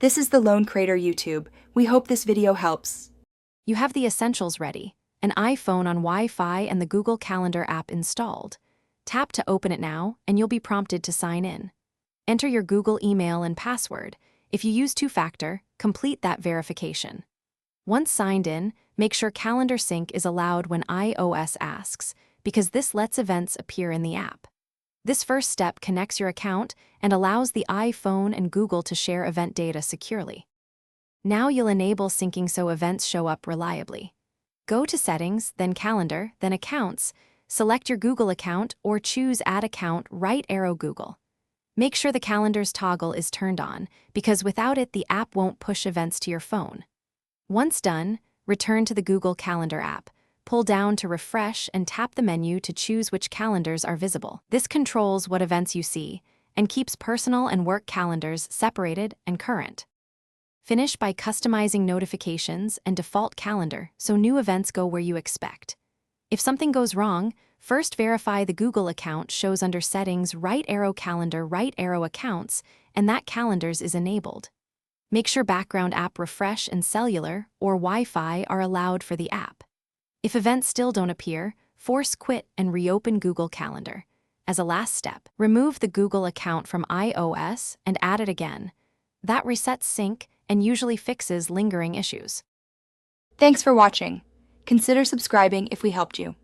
This is the Lone Crater YouTube. We hope this video helps. You have the essentials ready: an iPhone on Wi-Fi and the Google Calendar app installed. Tap to open it now, and you'll be prompted to sign in. Enter your Google email and password. If you use two-factor, complete that verification. Once signed in, make sure Calendar Sync is allowed when iOS asks, because this lets events appear in the app. This first step connects your account and allows the iPhone and Google to share event data securely. Now you'll enable syncing so events show up reliably. Go to Settings, then Calendar, then Accounts. Select your Google account or choose Add Account, right arrow Google. Make sure the Calendar's toggle is turned on, because without it the app won't push events to your phone. Once done, return to the Google Calendar app. Pull down to refresh and tap the menu to choose which calendars are visible. This controls what events you see and keeps personal and work calendars separated and current. Finish by customizing notifications and default calendar so new events go where you expect. If something goes wrong, first verify the Google account shows under Settings, right arrow Calendar, right arrow Accounts, and that calendars is enabled. Make sure background app refresh and cellular or Wi-Fi are allowed for the app. If events still don't appear, force quit and reopen Google Calendar. As a last step, remove the Google account from iOS and add it again. That resets sync and usually fixes lingering issues. Thanks for watching. Consider subscribing if we helped you.